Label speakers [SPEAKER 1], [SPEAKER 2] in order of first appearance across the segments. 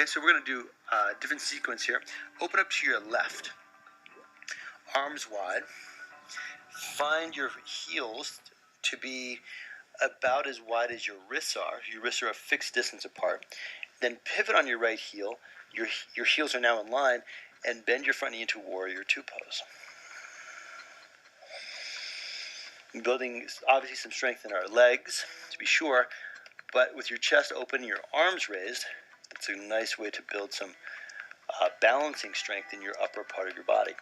[SPEAKER 1] Okay, so we're going to do a different sequence here. Open up to your left, arms wide. Find your heels to be about as wide as your wrists are. Your wrists are a fixed distance apart. Then pivot on your right heel. Your heels are now in line, and bend your front knee into Warrior Two pose. Building obviously some strength in our legs, to be sure, but with your chest open and your arms raised, it's a nice way to build some balancing strength in your upper part of your body.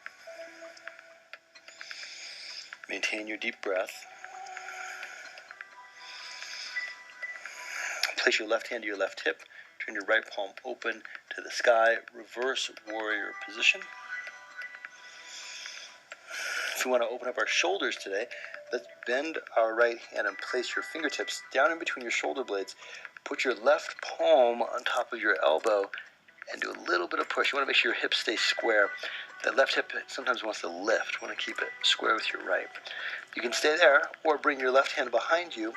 [SPEAKER 1] Maintain your deep breath. Place your left hand to your left hip. Turn your right palm open to the sky. Reverse warrior position. If we want to open up our shoulders today, let's bend our right hand and place your fingertips down in between your shoulder blades. Put your left palm on top of your elbow and do a little bit of push. You want to make sure your hips stay square. That left hip sometimes wants to lift. You want to keep it square with your right. You can stay there or bring your left hand behind you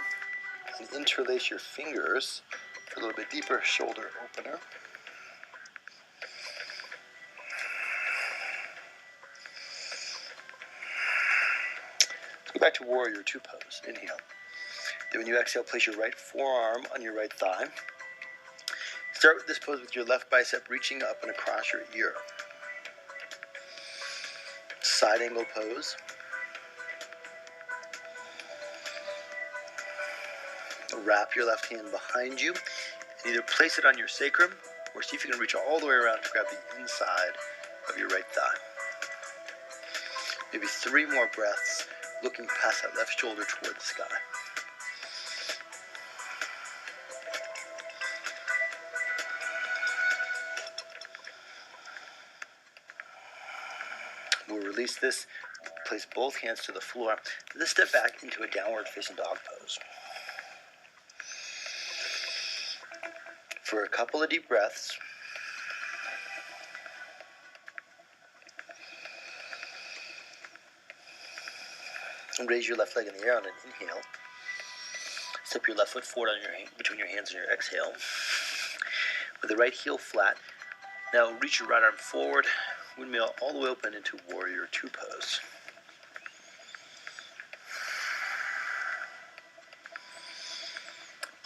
[SPEAKER 1] and interlace your fingers for a little bit deeper shoulder opener. Let's go back to Warrior Two pose. Inhale. Then when you exhale, place your right forearm on your right thigh. Start with this pose with your left bicep reaching up and across your ear. Side angle pose. Wrap your left hand behind you and either place it on your sacrum or see if you can reach all the way around to grab the inside of your right thigh. Maybe 3 more breaths, looking past that left shoulder toward the sky. We'll release this, place both hands to the floor, and then step back into a downward facing dog pose. For a couple of deep breaths, and raise your left leg in the air on an inhale. Step your left foot forward on between your hands on your exhale. With the right heel flat, now reach your right arm forward, windmill all the way open into Warrior Two pose.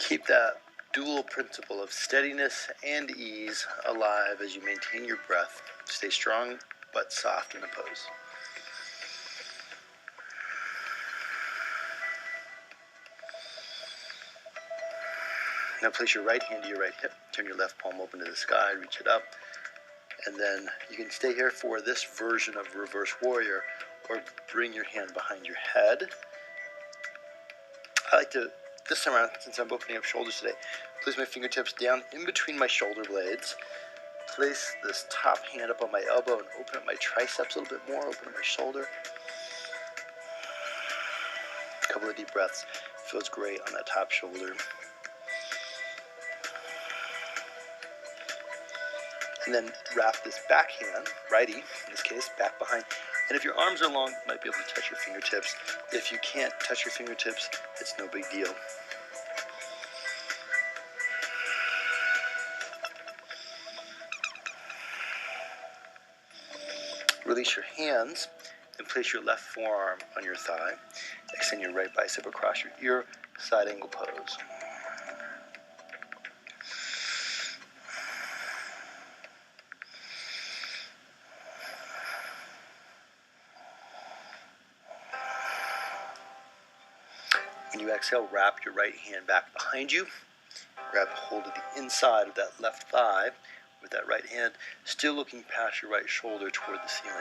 [SPEAKER 1] Keep that dual principle of steadiness and ease alive as you maintain your breath. Stay strong but soft in the pose. Now place your right hand to your right hip. Turn your left palm open to the sky, reach it up. And then you can stay here for this version of Reverse Warrior or bring your hand behind your head. I like to, this time around, since I'm opening up shoulders today, place my fingertips down in between my shoulder blades. Place this top hand up on my elbow and open up my triceps a little bit more, open up my shoulder. A couple of deep breaths. Feels great on that top shoulder. And then wrap this back hand, righty, in this case, back behind. And if your arms are long, you might be able to touch your fingertips. If you can't touch your fingertips, it's no big deal. Release your hands and place your left forearm on your thigh. Extend your right bicep across your ear, side angle pose. When you exhale, wrap your right hand back behind you. Grab hold of the inside of that left thigh with that right hand, still looking past your right shoulder toward the ceiling.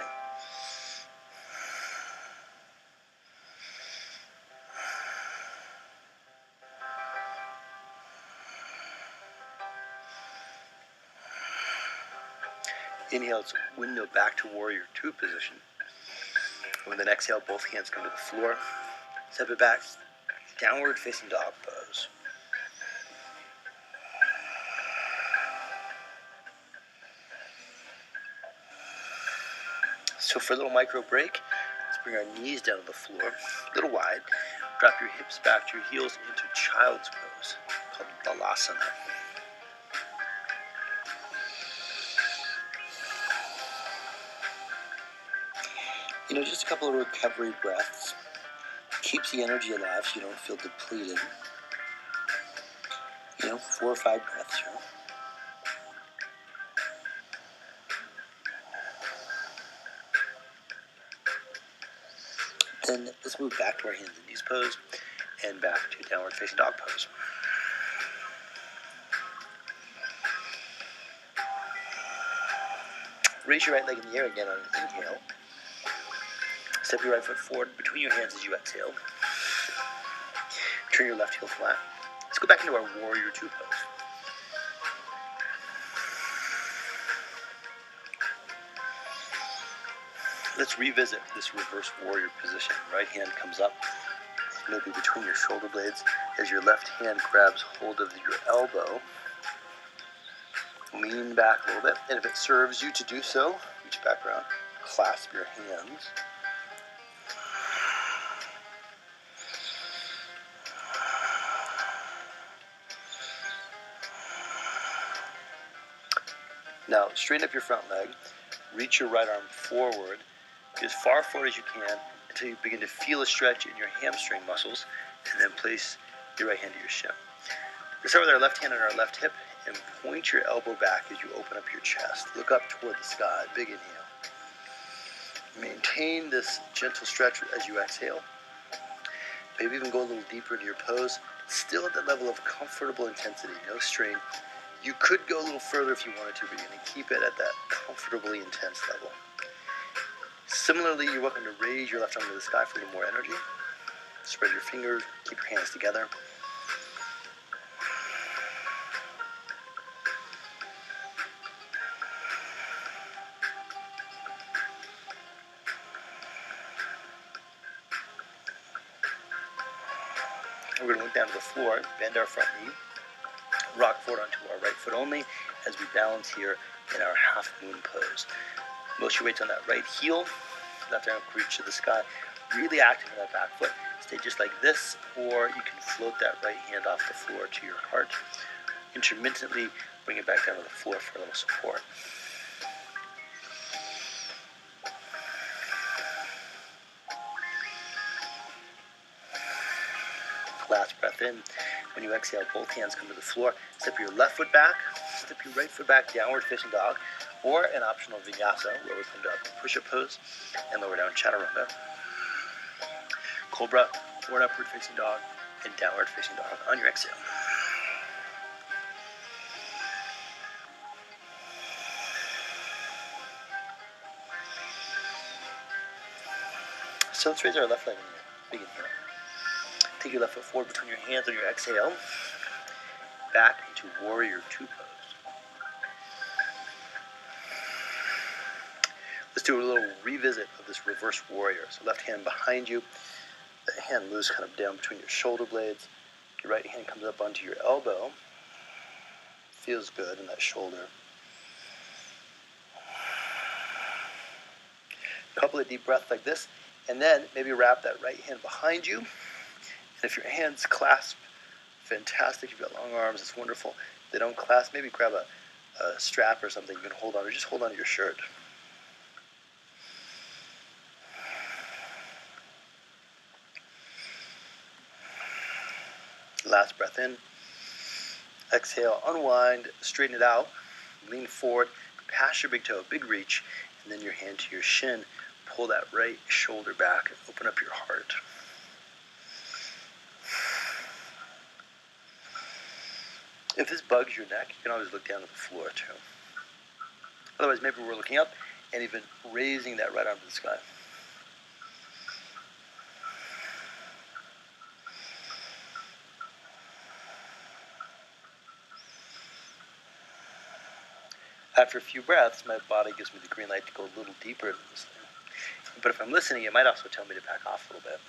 [SPEAKER 1] Inhale, it's windmill back to Warrior Two position. And with an exhale, both hands come to the floor. Step it back, downward facing dog pose. So for a little micro break, let's bring our knees down to the floor, a little wide. Drop your hips back to your heels into child's pose, called balasana. Just a couple of recovery breaths. Keeps the energy alive so you don't feel depleted. 4 or 5 breaths here. Then let's move back to our hands and knees pose and back to downward facing dog pose. Raise your right leg in the air again on an inhale. Step your right foot forward between your hands as you exhale. Turn your left heel flat. Let's go back into our warrior 2 pose. Let's revisit this reverse warrior position. Right hand comes up, maybe between your shoulder blades, as your left hand grabs hold of your elbow. Lean back a little bit, and if it serves you to do so, reach back around, clasp your hands. Now, straighten up your front leg, reach your right arm forward, get as far forward as you can until you begin to feel a stretch in your hamstring muscles, and then place your right hand to your shin. We'll start with our left hand on our left hip and point your elbow back as you open up your chest. Look up toward the sky, big inhale. Maintain this gentle stretch as you exhale. Maybe even go a little deeper into your pose, still at the level of comfortable intensity, no strain. You could go a little further if you wanted to, but you're going to keep it at that comfortably intense level. Similarly, you're welcome to raise your left arm to the sky for a little more energy. Spread your fingers, keep your hands together. We're going to look down to the floor, bend our front knee, rock forward onto our right foot only as we balance here in our half moon pose. Most of your weight's on that right heel, left arm reach to the sky. Really active in that back foot. Stay just like this, or you can float that right hand off the floor to your heart. Intermittently bring it back down to the floor for a little support. Last breath in. When you exhale, both hands come to the floor. Step your left foot back, step your right foot back, downward facing dog, or an optional vinyasa where we come to upward push-up pose and lower down chaturanga. Cobra, forward upward facing dog, and downward facing dog on your exhale. So let's raise our left leg in the air. Big inhale. Take your left foot forward between your hands on your exhale. Back into warrior 2 pose. Let's do a little revisit of this reverse warrior. So left hand behind you. The hand moves kind of down between your shoulder blades. Your right hand comes up onto your elbow. Feels good in that shoulder. A couple of deep breaths like this. And then maybe wrap that right hand behind you. And if your hands clasp, fantastic. You've got long arms, it's wonderful. If they don't clasp, maybe grab a strap or something you can hold on, or just hold on to your shirt. Last breath in. Exhale, unwind, straighten it out, lean forward, pass your big toe, big reach, and then your hand to your shin. Pull that right shoulder back and open up your heart. If this bugs your neck, you can always look down at the floor too. Otherwise, maybe we're looking up and even raising that right arm to the sky. After a few breaths, my body gives me the green light to go a little deeper into this thing. But if I'm listening, it might also tell me to back off a little bit.